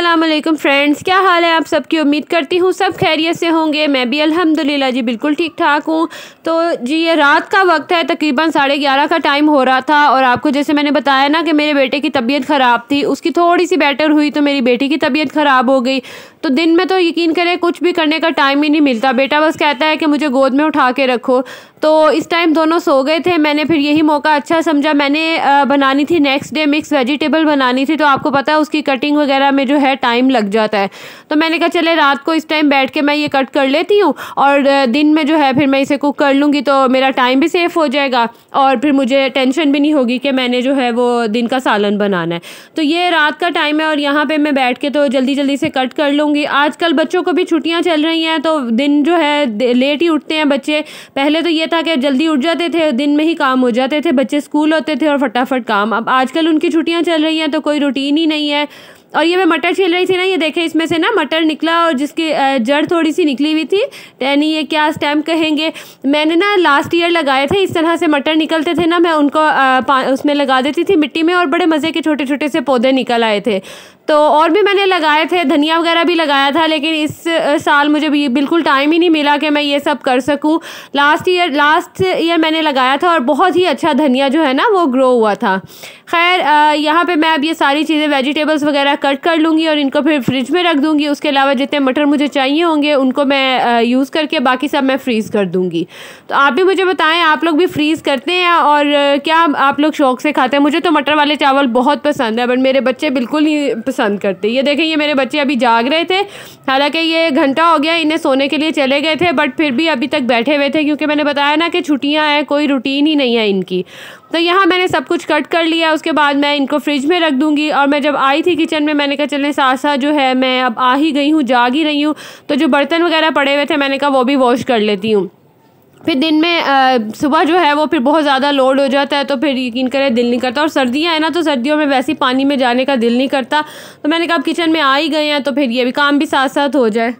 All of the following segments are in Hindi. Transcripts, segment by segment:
अस्सलाम वालेकुम फ्रेंड्स, क्या हाल है आप सबकी। उम्मीद करती हूँ सब खैरियत से होंगे। मैं भी अल्हम्दुलिल्लाह जी बिल्कुल ठीक ठाक हूँ। तो जी ये रात का वक्त है, तकरीबन 11:30 का टाइम हो रहा था। और आपको जैसे मैंने बताया ना कि मेरे बेटे की तबीयत ख़राब थी, उसकी थोड़ी सी बेटर हुई तो मेरी बेटी की तबीयत ख़राब हो गई। तो दिन में तो यकीन करें कुछ भी करने का टाइम ही नहीं मिलता। बेटा बस कहता है कि मुझे गोद में उठा के रखो। तो इस टाइम दोनों सो गए थे। मैंने फिर यही मौका अच्छा समझा। मैंने बनानी थी नेक्स्ट डे मिक्स वेजिटेबल बनानी थी, तो आपको पता है उसकी कटिंग वगैरह में जो है टाइम लग जाता है। तो मैंने कहा चले रात को इस टाइम बैठ के मैं ये कट कर लेती हूँ और दिन में जो है फिर मैं इसे कुक कर लूँगी, तो मेरा टाइम भी सेफ हो जाएगा और फिर मुझे टेंशन भी नहीं होगी कि मैंने जो है वो दिन का सालन बनाना है। तो ये रात का टाइम है और यहाँ पे मैं बैठ के तो जल्दी जल्दी से कट कर लूँगी। आजकल बच्चों को भी छुट्टियाँ चल रही हैं तो दिन जो है लेट ही उठते हैं बच्चे। पहले तो ये था कि जल्दी उठ जाते थे, दिन में ही काम हो जाते थे, बच्चे स्कूल होते थे और फटाफट काम। अब आजकल उनकी छुट्टियाँ चल रही हैं तो कोई रूटीन ही नहीं है। और ये मैं मटर छील रही थी ना, ये देखें इसमें से ना मटर निकला और जिसकी जड़ थोड़ी सी निकली हुई थी, यानी ये क्या स्टेम कहेंगे। मैंने ना लास्ट ईयर लगाए थे, इस तरह से मटर निकलते थे ना, मैं उनको उसमें लगा देती थी मिट्टी में और बड़े मज़े के छोटे छोटे से पौधे निकल आए थे। तो और भी मैंने लगाए थे, धनिया वगैरह भी लगाया था, लेकिन इस साल मुझे भी बिल्कुल टाइम ही नहीं मिला कि मैं ये सब कर सकूं। लास्ट ईयर मैंने लगाया था और बहुत ही अच्छा धनिया जो है ना वो ग्रो हुआ था। खैर यहाँ पे मैं अब ये सारी चीज़ें वेजिटेबल्स वगैरह कट कर लूँगी और इनको फिर फ्रिज में रख दूँगी। उसके अलावा जितने मटर मुझे चाहिए होंगे उनको मैं यूज़ करके बाकी सब मैं फ्रीज़ कर दूँगी। तो आप भी मुझे बताएं, आप लोग भी फ्रीज़ करते हैं और क्या आप लोग शौक़ से खाते हैं। मुझे तो मटर वाले चावल बहुत पसंद है, बट मेरे बच्चे बिल्कुल नहीं पसंद करते। ये देखें, ये मेरे बच्चे अभी जाग रहे थे, हालांकि ये घंटा हो गया इन्हें सोने के लिए चले गए थे, बट फिर भी अभी तक बैठे हुए थे क्योंकि मैंने बताया ना कि छुट्टियां हैं, कोई रूटीन ही नहीं है इनकी। तो यहाँ मैंने सब कुछ कट कर लिया, उसके बाद मैं इनको फ्रिज में रख दूँगी। और मैं जब आई थी किचन में, मैंने कहा चलें साथ साथ जो है मैं अब आ ही गई हूँ, जाग ही रही हूँ, तो जो बर्तन वगैरह पड़े हुए थे मैंने कहा वो भी वॉश कर लेती हूँ। फिर दिन में सुबह जो है वो फिर बहुत ज़्यादा लोड हो जाता है तो फिर यकीन करें दिल नहीं करता। और सर्दियाँ हैं ना, तो सर्दियों में वैसे ही पानी में जाने का दिल नहीं करता। तो मैंने कहा अब किचन में आ ही गए हैं तो फिर ये भी काम भी साथ साथ हो जाए।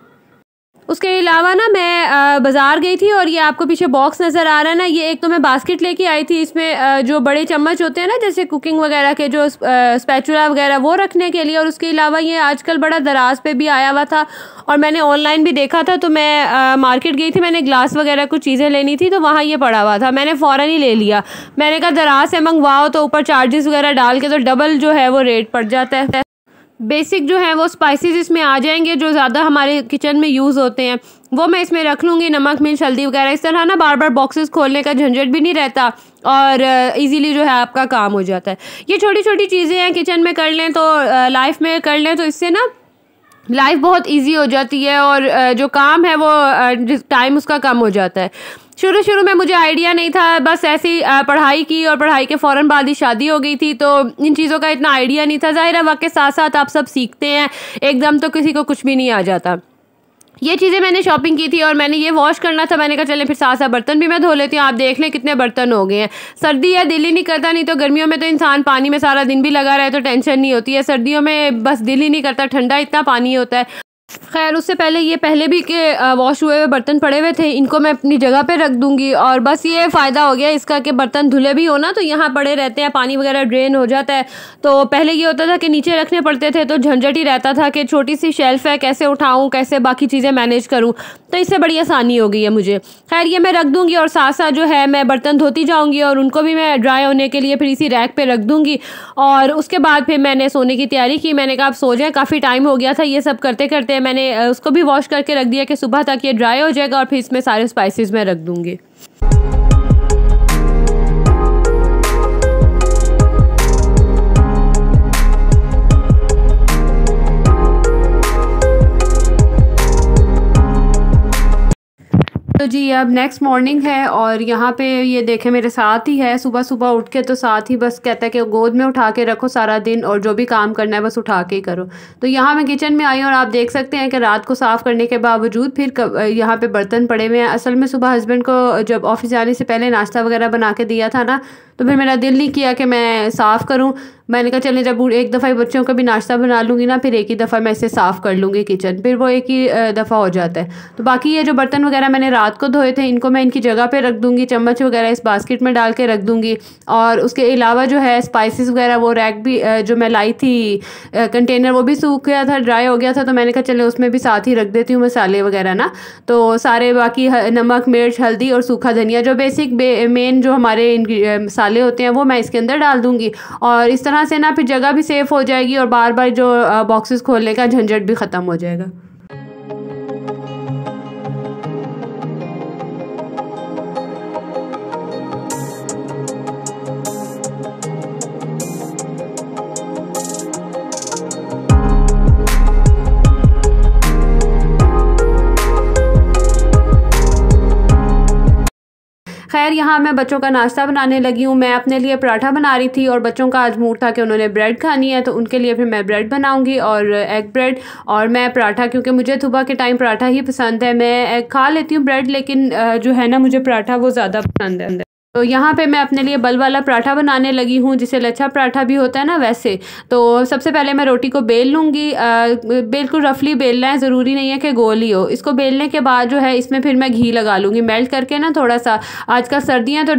उसके अलावा ना मैं बाज़ार गई थी और ये आपको पीछे बॉक्स नज़र आ रहा है ना, ये एक तो मैं बास्केट लेके आई थी। इसमें जो बड़े चम्मच होते हैं ना, जैसे कुकिंग वगैरह के, जो स्पैचुला वगैरह वो रखने के लिए। और उसके अलावा ये आजकल बड़ा दराज पे भी आया हुआ था और मैंने ऑनलाइन भी देखा था। तो मैं मार्केट गई थी, मैंने ग्लास वगैरह कुछ चीज़ें लेनी थी, तो वहाँ ये पड़ा हुआ था, मैंने फ़ौरन ही ले लिया। मैंने कहा दराज से मंगवाओ तो ऊपर चार्जेस वगैरह डाल के तो डबल जो है वो रेट पड़ जाता है। बेसिक जो है वो स्पाइसेस इसमें आ जाएंगे जो ज़्यादा हमारे किचन में यूज़ होते हैं, वो मैं इसमें रख लूँगी। नमक, मिर्च, हल्दी वगैरह, इस तरह ना बार बार बॉक्सेस खोलने का झंझट भी नहीं रहता और इजीली जो है आपका काम हो जाता है। ये छोटी छोटी चीज़ें हैं, किचन में कर लें तो लाइफ में कर लें तो इससे ना लाइफ बहुत इजी हो जाती है और जो काम है वो टाइम उसका कम हो जाता है। शुरू शुरू में मुझे आइडिया नहीं था, बस ऐसी पढ़ाई की और पढ़ाई के फ़ौरन बाद ही शादी हो गई थी, तो इन चीज़ों का इतना आइडिया नहीं था। ज़ाहिर है वक्त के साथ साथ आप सब सीखते हैं, एकदम तो किसी को कुछ भी नहीं आ जाता। ये चीज़ें मैंने शॉपिंग की थी और मैंने ये वॉश करना था, मैंने कहा चलें फिर साथ साथ बर्तन भी मैं धो लेती हूँ। आप देख लें कितने बर्तन हो गए हैं। सर्दी है, दिल ही नहीं करता, नहीं तो गर्मियों में तो इंसान पानी में सारा दिन भी लगा रहे तो टेंशन नहीं होती है। सर्दियों में बस दिल ही नहीं करता, ठंडा इतना पानी होता है। खैर उससे पहले ये पहले भी के वॉश हुए हुए बर्तन पड़े हुए थे, इनको मैं अपनी जगह पे रख दूंगी। और बस ये फ़ायदा हो गया इसका कि बर्तन धुले भी हो ना तो यहाँ पड़े रहते हैं, पानी वगैरह ड्रेन हो जाता है। तो पहले ये होता था कि नीचे रखने पड़ते थे तो झंझट ही रहता था कि छोटी सी शेल्फ़ है, कैसे उठाऊँ, कैसे बाकी चीज़ें मैनेज करूँ। तो इससे बड़ी आसानी हो गई है मुझे। खैर ये मैं रख दूँगी और साथ साथ जो है मैं बर्तन धोती जाऊँगी और उनको भी मैं ड्राई होने के लिए फिर इसी रैक पर रख दूँगी। और उसके बाद फिर मैंने सोने की तैयारी की। मैंने कहा आप सो जाएँ, काफ़ी टाइम हो गया था ये सब करते करते। मैंने उसको भी वॉश करके रख दिया कि सुबह तक ये ड्राई हो जाएगा और फिर इसमें सारे स्पाइसेस मैं रख दूंगी। तो जी अब नेक्स्ट मॉर्निंग है और यहाँ पे ये देखें मेरे साथ ही है। सुबह सुबह उठ के तो साथ ही बस कहता है कि गोद में उठा के रखो सारा दिन और जो भी काम करना है बस उठा के ही करो। तो यहाँ मैं किचन में आई और आप देख सकते हैं कि रात को साफ़ करने के बावजूद फिर यहाँ पे बर्तन पड़े हुए हैं। असल में सुबह हस्बैंड को जब ऑफिस जाने से पहले नाश्ता वगैरह बना के दिया था ना, तो फिर मेरा दिल नहीं किया कि मैं साफ़ करूँ। मैंने कहा चलें जब एक दफ़ा बच्चों का भी नाश्ता बना लूँगी ना, फिर एक ही दफ़ा मैं इसे साफ़ कर लूँगी किचन, फिर वो एक ही दफ़ा हो जाता है। तो बाकी ये जो बर्तन वगैरह मैंने रात को धोए थे, इनको मैं इनकी जगह पे रख दूँगी, चम्मच वगैरह इस बास्केट में डाल के रख दूँगी। और उसके अलावा जो है स्पाइसेस वगैरह वो रैक भी जो मैं लाई थी कंटेनर, वो भी सूख गया था, ड्राई हो गया था, तो मैंने कहा चले उसमें भी साथ ही रख देती हूँ मसाले वगैरह ना। तो सारे बाकी नमक, मिर्च, हल्दी और सूखा धनिया, जो बेसिक मेन जो हमारे मसाले होते हैं, वो मैं इसके अंदर डाल दूँगी। और इस तरह से ना फिर जगह भी सेफ़ हो जाएगी और बार बार जो बॉक्सेस खोलने का झंझट भी ख़त्म हो जाएगा। खैर यहाँ मैं बच्चों का नाश्ता बनाने लगी हूँ। मैं अपने लिए पराठा बना रही थी और बच्चों का आज मूड था कि उन्होंने ब्रेड खानी है, तो उनके लिए फिर मैं ब्रेड बनाऊँगी और एग ब्रेड। और मैं पराठा, क्योंकि मुझे सुबह के टाइम पराठा ही पसंद है, मैं एग खा लेती हूँ ब्रेड, लेकिन जो है ना मुझे पराठा वो ज़्यादा पसंद है। तो यहाँ पे मैं अपने लिए बल वाला पराठा बनाने लगी हूँ, जिसे लच्छा पराठा भी होता है ना वैसे। तो सबसे पहले मैं रोटी को बेल लूँगी, बिल्कुल रफली बेलना है, ज़रूरी नहीं है कि गोल ही हो। इसको बेलने के बाद जो है इसमें फिर मैं घी लगा लूँगी मेल्ट करके ना थोड़ा सा। आजकल सर्दियाँ तो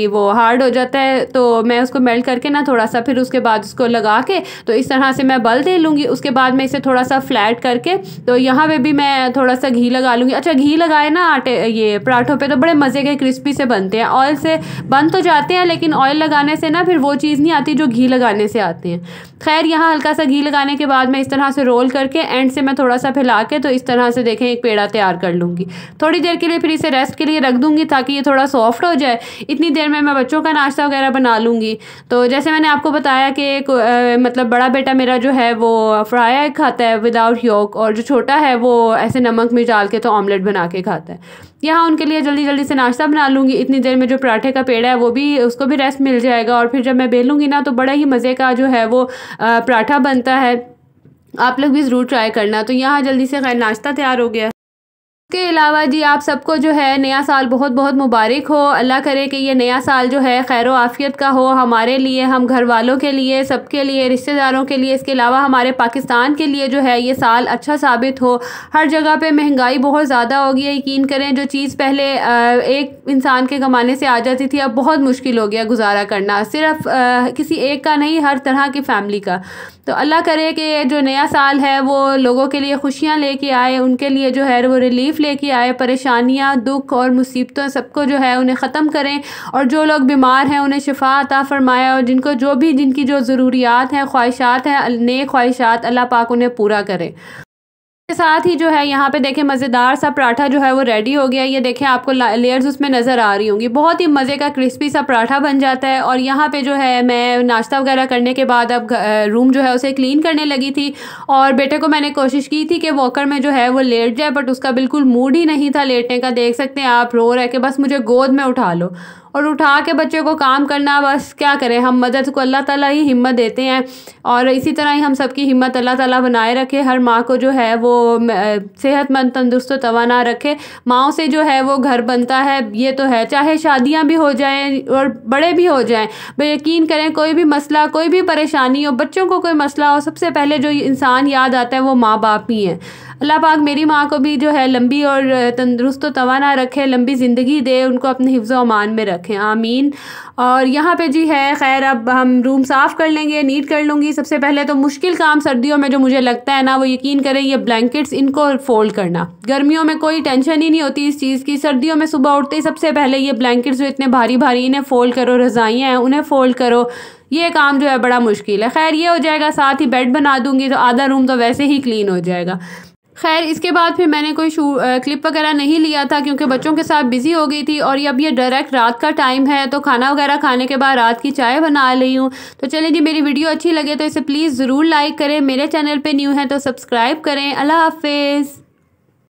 वो हार्ड हो जाता है, तो मैं उसको मेल्ट करके ना थोड़ा सा, फिर उसके बाद उसको लगा के तो इस तरह से मैं बल दे लूँगी। उसके बाद मैं इसे थोड़ा सा फ्लैट करके तो यहाँ पे भी मैं थोड़ा सा घी लगा लूँगी। अच्छा, घी लगाए ना आटे ये पराठों पे तो बड़े मज़े के क्रिस्पी से बनते हैं। ऑयल से बन तो जाते हैं, लेकिन ऑयल लगाने से ना फिर वो चीज़ नहीं आती जो घी लगाने से आती है। खैर यहाँ हल्का सा घी लगाने के बाद मैं इस तरह से रोल करके एंड से मैं थोड़ा सा फैला के तो इस तरह से देखें एक पेड़ा तैयार कर लूँगी। थोड़ी देर के लिए फिर इसे रेस्ट के लिए रख दूँगी ताकि ये थोड़ा सॉफ्ट हो जाए। इतनी देर में मैं बच्चों का नाश्ता वगैरह बना लूँगी। तो जैसे मैंने आपको बताया कि मतलब बड़ा बेटा मेरा जो है वो फ्राई एग खाता है विदाउट योक, और जो छोटा है वो ऐसे नमक मिर्च डाल के तो ऑमलेट बना के खाता है। यहाँ उनके लिए जल्दी जल्दी से नाश्ता बना लूँगी। इतनी देर में जो पराठे का पेड़ा है वो भी, उसको भी रेस्ट मिल जाएगा। और फिर जब मैं बेलूँगी ना तो बड़ा ही मज़े का जो है वो पराठा बनता है। आप लोग भी ज़रूर ट्राई करना। तो यहाँ जल्दी से खैर नाश्ता तैयार हो गया। इसके अलावा जी आप सबको जो है नया साल बहुत बहुत मुबारक हो। अल्लाह करे कि ये नया साल जो है खैर आफ़ियत का हो, हमारे लिए, हम घर वालों के लिए, सबके लिए, रिश्तेदारों के लिए, इसके अलावा हमारे पाकिस्तान के लिए जो है ये साल अच्छा साबित हो। हर जगह पे महंगाई बहुत ज़्यादा हो गई है। यकीन करें जो चीज़ पहले एक इंसान के कमाने से आ जाती थी, अब बहुत मुश्किल हो गया गुजारा करना, सिर्फ किसी एक का नहीं, हर तरह की फ़ैमिली का। तो अल्लाह करे कि जो नया साल है वो लोगों के लिए खुशियाँ लेके आए, उनके लिए जो है वो रिलीफ़ लेके आए, परेशानियाँ, दुख और मुसीबतों सबको जो है उन्हें ख़त्म करें। और जो लोग बीमार हैं उन्हें शिफा अता फ़रमाए, और जिनको जो भी जिनकी जो ज़रूरियात हैं, ख्वाहिशात हैं, नेक ख्वाहिशात, अल्लाह पाक उन्हें पूरा करे। के साथ ही जो है यहाँ पे देखें मज़ेदार सा पराठा जो है वो रेडी हो गया। ये देखें आपको लेयर्स उसमें नज़र आ रही होंगी, बहुत ही मज़े का क्रिस्पी सा पराठा बन जाता है। और यहाँ पे जो है मैं नाश्ता वगैरह करने के बाद अब रूम जो है उसे क्लीन करने लगी थी। और बेटे को मैंने कोशिश की थी कि वॉकर में जो है वो लेट जाए, बट उसका बिल्कुल मूड ही नहीं था लेटने का। देख सकते हैं आप, रो रहा है कि बस मुझे गोद में उठा लो। और उठा के बच्चे को काम करना, बस क्या करें, हम मदद को अल्लाह ताला ही हिम्मत देते हैं। और इसी तरह ही हम सबकी हिम्मत अल्लाह ताला बनाए रखे। हर माँ को जो है वो सेहतमंद, तंदुरुस्त, तवाना रखे। माँओं से जो है वो घर बनता है, ये तो है, चाहे शादियाँ भी हो जाएं और बड़े भी हो जाएं। यकीन करें कोई भी मसला, कोई भी परेशानी हो, बच्चों को कोई मसला हो, सबसे पहले जो इंसान याद आता है वो माँ बाप ही हैं। अल्लाह पाक मेरी माँ को भी जो है लंबी और तंदुरुस्त व तवाना रखे, लंबी ज़िंदगी दे, उनको अपने हिफ्ज़ व अमान में रखें, आमीन। और यहाँ पे जी है खैर अब हम रूम साफ़ कर लेंगे, नीट कर लूँगी। सबसे पहले तो मुश्किल काम सर्दियों में जो मुझे लगता है ना, वो यकीन करें ये ब्लैंकेट्स, इनको फ़ोल्ड करना। गर्मियों में कोई टेंशन ही नहीं होती इस चीज़ की, सर्दियों में सुबह उठते ही सबसे पहले ये ब्लैंकेट्स जो इतने भारी भारी, इन्हें फ़ोल्ड करो, रज़ाइयाँ हैं उन्हें फ़ोल्ड करो, ये काम जो है बड़ा मुश्किल है। खैर ये हो जाएगा, साथ ही बेड बना दूँगी तो आधा रूम तो वैसे ही क्लीन हो जाएगा। खैर इसके बाद फिर मैंने कोई क्लिप वगैरह नहीं लिया था क्योंकि बच्चों के साथ बिज़ी हो गई थी। और अब ये डायरेक्ट रात का टाइम है, तो खाना वगैरह खाने के बाद रात की चाय बना रही हूँ। तो चलें जी, मेरी वीडियो अच्छी लगे तो इसे प्लीज़ ज़रूर लाइक करें, मेरे चैनल पे न्यू है तो सब्सक्राइब करें। अल्लाह हाफिज़।